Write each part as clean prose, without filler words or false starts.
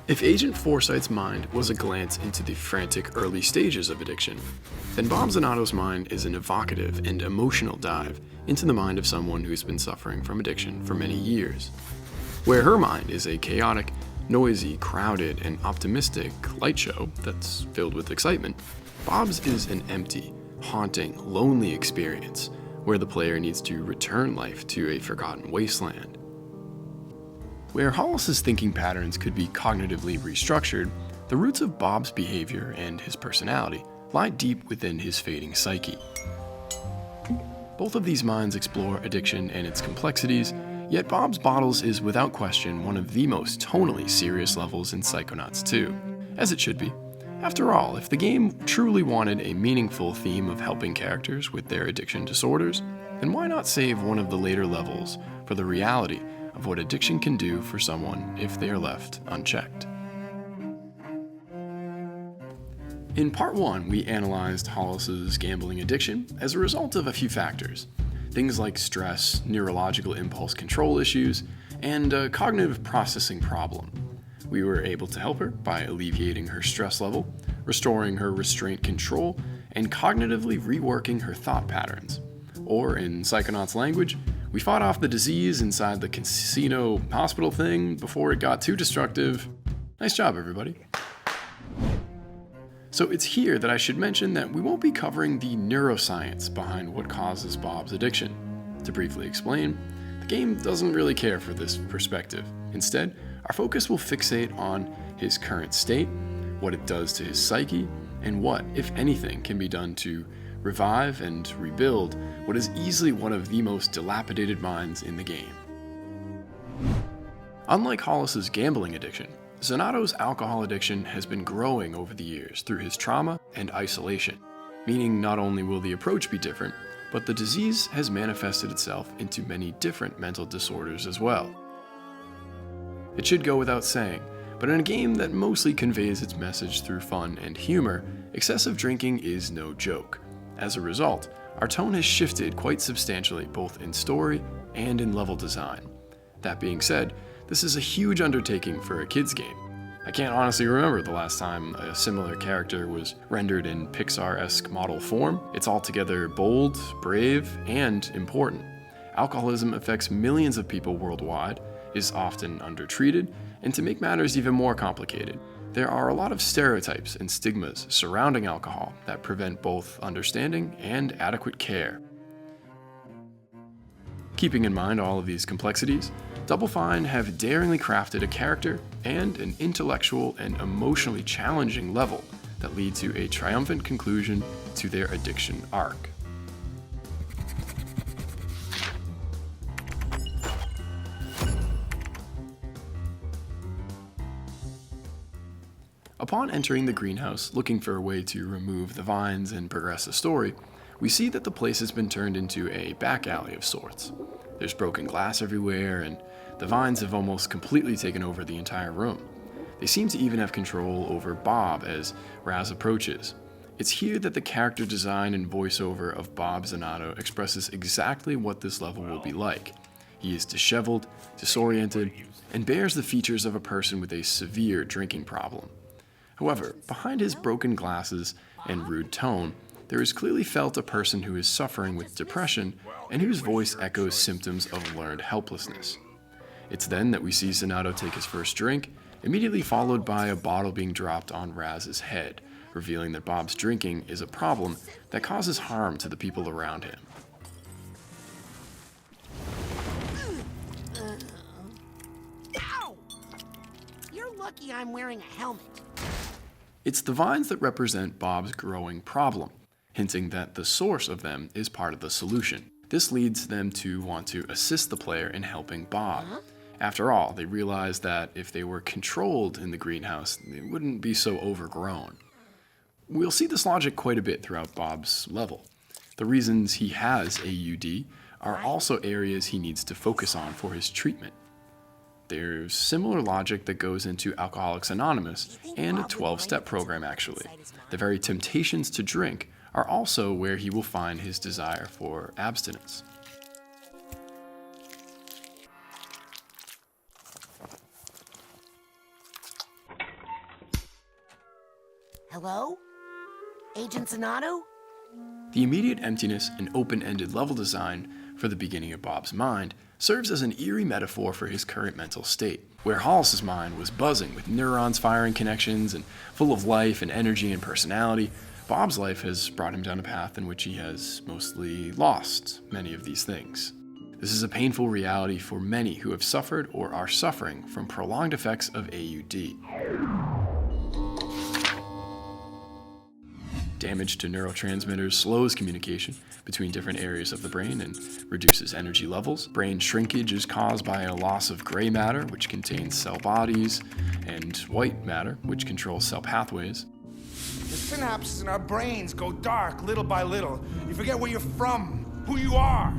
If Agent Foresight's mind was a glance into the frantic early stages of addiction, then Bob Zanotto's mind is an evocative and emotional dive into the mind of someone who's been suffering from addiction for many years. Where her mind is a chaotic, noisy, crowded, and optimistic light show that's filled with excitement, Bob's is an empty, haunting, lonely experience where the player needs to return life to a forgotten wasteland. Where Hollis's thinking patterns could be cognitively restructured, the roots of Bob's behavior and his personality lie deep within his fading psyche. Both of these minds explore addiction and its complexities, yet Bob's Bottles is without question one of the most tonally serious levels in Psychonauts 2, as it should be. After all, if the game truly wanted a meaningful theme of helping characters with their addiction disorders, then why not save one of the later levels for the reality of what addiction can do for someone if they are left unchecked? In Part 1, we analyzed Hollis's gambling addiction as a result of a few factors. Things like stress, neurological impulse control issues, and a cognitive processing problem. We were able to help her by alleviating her stress level, restoring her restraint control, and cognitively reworking her thought patterns. Or, in Psychonauts language, we fought off the disease inside the casino hospital thing before it got too destructive. Nice job, everybody. So it's here that I should mention that we won't be covering the neuroscience behind what causes Bob's addiction. To briefly explain, the game doesn't really care for this perspective. Instead, our focus will fixate on his current state, what it does to his psyche, and what, if anything, can be done to revive and rebuild what is easily one of the most dilapidated minds in the game. Unlike Hollis's gambling addiction, Zanotto's alcohol addiction has been growing over the years through his trauma and isolation, meaning not only will the approach be different, but the disease has manifested itself into many different mental disorders as well. It should go without saying, but in a game that mostly conveys its message through fun and humor, excessive drinking is no joke. As a result, our tone has shifted quite substantially both in story and in level design. That being said, this is a huge undertaking for a kid's game. I can't honestly remember the last time a similar character was rendered in Pixar-esque model form. It's altogether bold, brave, and important. Alcoholism affects millions of people worldwide, is often undertreated, and to make matters even more complicated, there are a lot of stereotypes and stigmas surrounding alcohol that prevent both understanding and adequate care. Keeping in mind all of these complexities, Doublefine have daringly crafted a character and an intellectual and emotionally challenging level that lead to a triumphant conclusion to their addiction arc. Upon entering the greenhouse, looking for a way to remove the vines and progress the story, we see that the place has been turned into a back alley of sorts. There's broken glass everywhere, and the vines have almost completely taken over the entire room. They seem to even have control over Bob as Raz approaches. It's here that the character design and voiceover of Bob Zanotto expresses exactly what this level will be like. He is disheveled, disoriented, and bears the features of a person with a severe drinking problem. However, behind his broken glasses and rude tone, there is clearly felt a person who is suffering with depression and whose voice echoes symptoms of learned helplessness. It's then that we see Zanotto take his first drink, immediately followed by a bottle being dropped on Raz's head, revealing that Bob's drinking is a problem that causes harm to the people around him. Ow! You're lucky I'm wearing a helmet. It's the vines that represent Bob's growing problem, hinting that the source of them is part of the solution. This leads them to want to assist the player in helping Bob. After all, they realize that if they were controlled in the greenhouse, they wouldn't be so overgrown. We'll see this logic quite a bit throughout Bob's level. The reasons he has AUD are also areas he needs to focus on for his treatment. There's similar logic that goes into Alcoholics Anonymous and a 12-step program actually. The very temptations to drink are also where he will find his desire for abstinence. Hello? Agent Zanotto? The immediate emptiness and open-ended level design for the beginning of Bob's mind serves as an eerie metaphor for his current mental state. Where Hollis's mind was buzzing with neurons firing connections and full of life and energy and personality, Bob's life has brought him down a path in which he has mostly lost many of these things. This is a painful reality for many who have suffered or are suffering from prolonged effects of AUD. Damage to neurotransmitters slows communication between different areas of the brain and reduces energy levels. Brain shrinkage is caused by a loss of gray matter, which contains cell bodies, and white matter, which controls cell pathways. The synapses in our brains go dark little by little. You forget where you're from, who you are.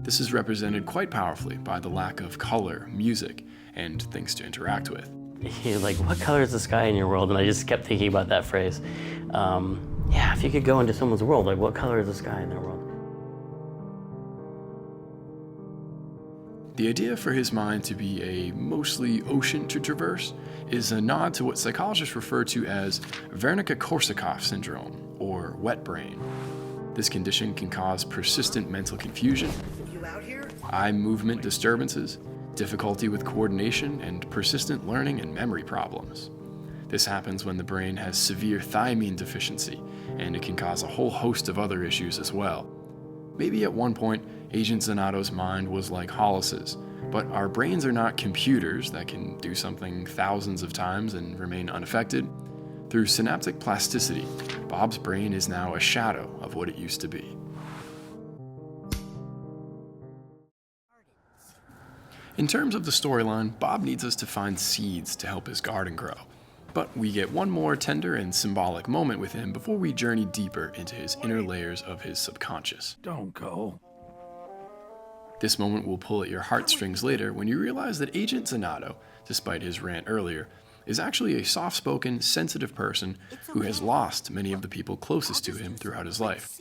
This is represented quite powerfully by the lack of color, music, and things to interact with. You're like, what color is the sky in your world? And I just kept thinking about that phrase. Yeah, if you could go into someone's world, like what color is the sky in their world? The idea for his mind to be a mostly ocean to traverse is a nod to what psychologists refer to as Wernicke-Korsakoff syndrome, or wet brain. This condition can cause persistent mental confusion, eye movement disturbances, difficulty with coordination, and persistent learning and memory problems. This happens when the brain has severe thiamine deficiency, and it can cause a whole host of other issues as well. Maybe at one point, Agent Zanotto's mind was like Hollis's, but our brains are not computers that can do something thousands of times and remain unaffected. Through synaptic plasticity, Bob's brain is now a shadow of what it used to be. In terms of the storyline, Bob needs us to find seeds to help his garden grow. But we get one more tender and symbolic moment with him before we journey deeper into his inner layers of his subconscious. Don't go. This moment will pull at your heartstrings later when you realize that Agent Zanotto, despite his rant earlier, is actually a soft-spoken, sensitive person who has lost many of the people closest to him throughout his life.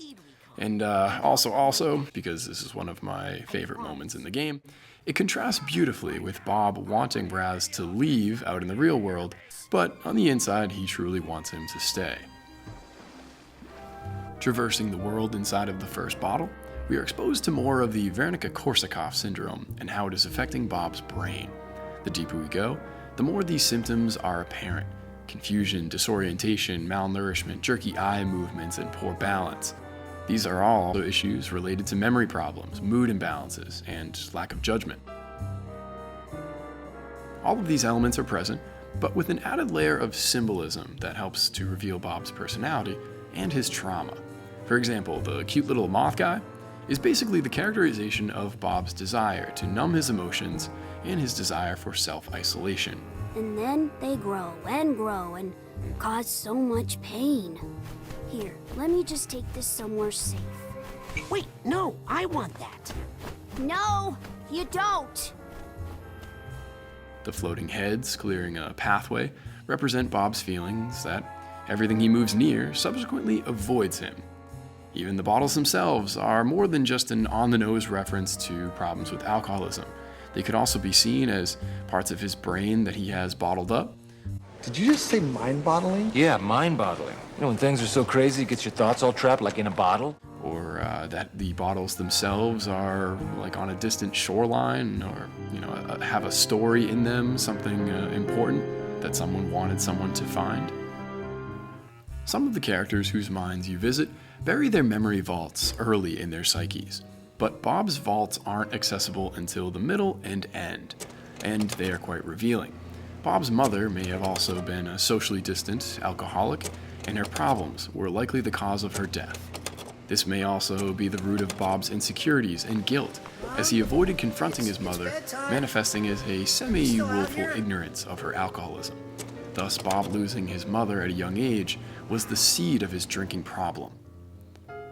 And also, because this is one of my favorite moments in the game, it contrasts beautifully with Bob wanting Raz to leave out in the real world, but on the inside, he truly wants him to stay. Traversing the world inside of the first bottle, we are exposed to more of the Wernicke-Korsakoff syndrome and how it is affecting Bob's brain. The deeper we go, the more these symptoms are apparent: confusion, disorientation, malnourishment, jerky eye movements, and poor balance. These are all issues related to memory problems, mood imbalances, and lack of judgment. All of these elements are present, but with an added layer of symbolism that helps to reveal Bob's personality and his trauma. For example, the cute little moth guy is basically the characterization of Bob's desire to numb his emotions and his desire for self-isolation. And then they grow and cause so much pain. Here, let me just take this somewhere safe. Wait, no, I want that. No, you don't. The floating heads clearing a pathway represent Bob's feelings that everything he moves near subsequently avoids him. Even the bottles themselves are more than just an on-the-nose reference to problems with alcoholism. They could also be seen as parts of his brain that he has bottled up. Did you just say mind-boggling? Yeah, mind-boggling. You know, when things are so crazy, it gets your thoughts all trapped like in a bottle. Or that the bottles themselves are like on a distant shoreline, or, have a story in them, something important that someone wanted someone to find. Some of the characters whose minds you visit bury their memory vaults early in their psyches, but Bob's vaults aren't accessible until the middle and end, and they are quite revealing. Bob's mother may have also been a socially distant alcoholic, and her problems were likely the cause of her death. This may also be the root of Bob's insecurities and guilt, as he avoided confronting his mother, manifesting as a semi-willful ignorance of her alcoholism. Thus, Bob losing his mother at a young age was the seed of his drinking problem.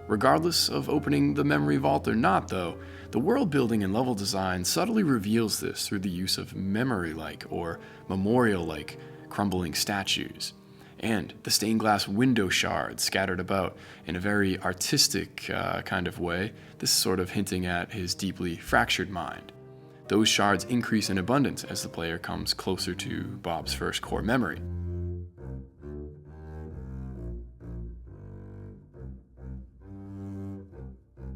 Regardless of opening the memory vault or not, though, the world building and level design subtly reveals this through the use of memory-like or memorial-like crumbling statues, and the stained glass window shards scattered about in a very artistic kind of way, this sort of hinting at his deeply fractured mind. Those shards increase in abundance as the player comes closer to Bob's first core memory.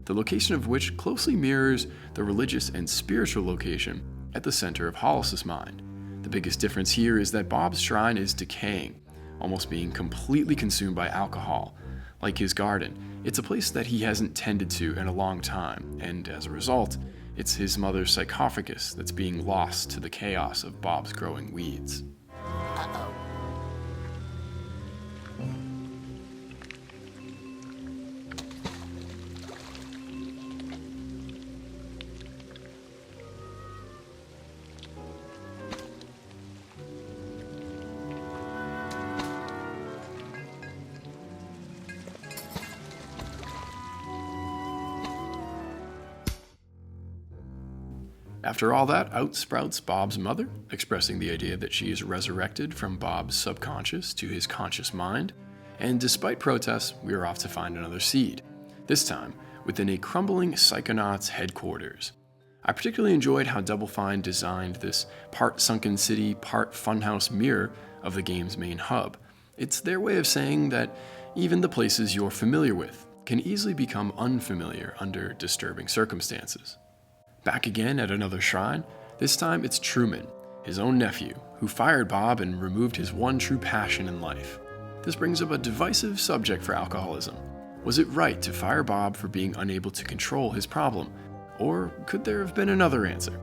the location of which closely mirrors the religious and spiritual location at the center of Hollis's mind. The biggest difference here is that Bob's shrine is decaying, almost being completely consumed by alcohol. Like his garden, it's a place that he hasn't tended to in a long time, and as a result, it's his mother's sarcophagus that's being lost to the chaos of Bob's growing weeds. After all that, out sprouts Bob's mother, expressing the idea that she is resurrected from Bob's subconscious to his conscious mind, and despite protests, we are off to find another seed, this time within a crumbling Psychonauts headquarters. I particularly enjoyed how Doublefine designed this part sunken city, part funhouse mirror of the game's main hub. It's their way of saying that even the places you're familiar with can easily become unfamiliar under disturbing circumstances. Back again at another shrine, this time it's Truman, his own nephew, who fired Bob and removed his one true passion in life. This brings up a divisive subject for alcoholism. Was it right to fire Bob for being unable to control his problem? Or could there have been another answer?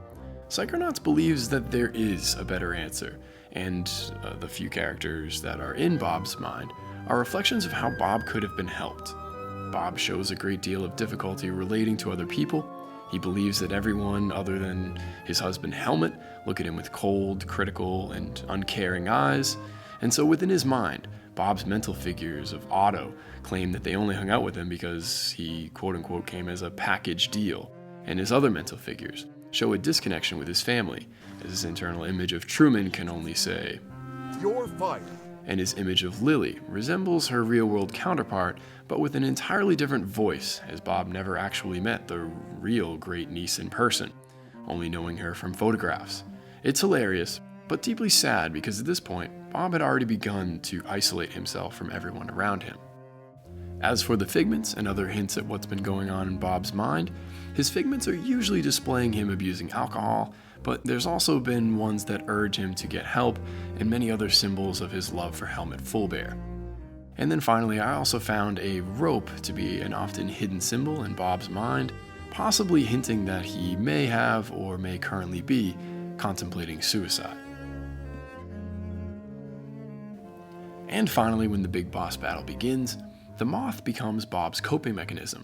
Psychonauts believes that there is a better answer, and the few characters that are in Bob's mind are reflections of how Bob could have been helped. Bob shows a great deal of difficulty relating to other people. He believes that everyone other than his husband Helmut look at him with cold, critical, and uncaring eyes. And so within his mind, Bob's mental figures of Otto claim that they only hung out with him because he quote-unquote came as a package deal. And his other mental figures show a disconnection with his family, as his internal image of Truman can only say, Your fight. And his image of Lily resembles her real-world counterpart, but with an entirely different voice, as Bob never actually met the real great niece in person, only knowing her from photographs. It's hilarious, but deeply sad because at this point, Bob had already begun to isolate himself from everyone around him. As for the figments and other hints at what's been going on in Bob's mind, his figments are usually displaying him abusing alcohol, but there's also been ones that urge him to get help, and many other symbols of his love for Helmut Fullbear. And then finally, I also found a rope to be an often hidden symbol in Bob's mind, possibly hinting that he may have, or may currently be, contemplating suicide. And finally, when the big boss battle begins, the moth becomes Bob's coping mechanism.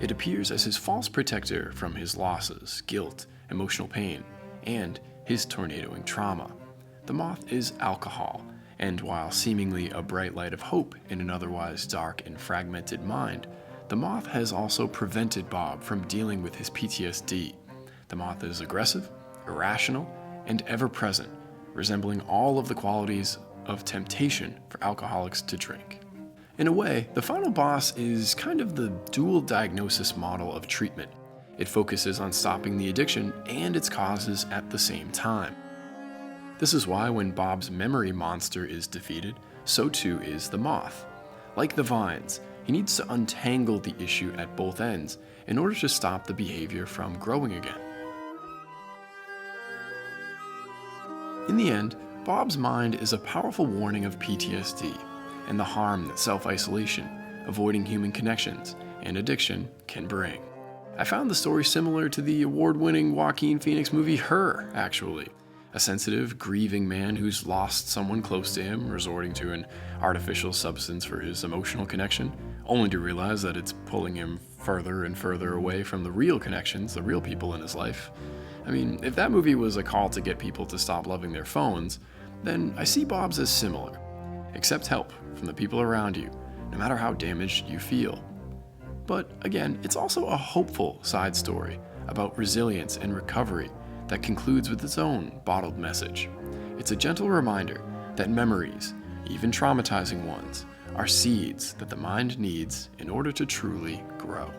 It appears as his false protector from his losses, guilt, emotional pain, and his tornadoing trauma. The moth is alcohol, and while seemingly a bright light of hope in an otherwise dark and fragmented mind, the moth has also prevented Bob from dealing with his PTSD. The moth is aggressive, irrational, and ever-present, resembling all of the qualities of temptation for alcoholics to drink. In a way, the final boss is kind of the dual diagnosis model of treatment. It focuses on stopping the addiction and its causes at the same time. This is why when Bob's memory monster is defeated, so too is the moth. Like the vines, he needs to untangle the issue at both ends in order to stop the behavior from growing again. In the end, Bob's mind is a powerful warning of PTSD and the harm that self-isolation, avoiding human connections, and addiction can bring. I found the story similar to the award-winning Joaquin Phoenix movie Her, actually. A sensitive, grieving man who's lost someone close to him, resorting to an artificial substance for his emotional connection, only to realize that it's pulling him further and further away from the real connections, the real people in his life. I mean, if that movie was a call to get people to stop loving their phones, then I see Bob's as similar. Accept help from the people around you, no matter how damaged you feel. But again, it's also a hopeful side story about resilience and recovery that concludes with its own bottled message. It's a gentle reminder that memories, even traumatizing ones, are seeds that the mind needs in order to truly grow.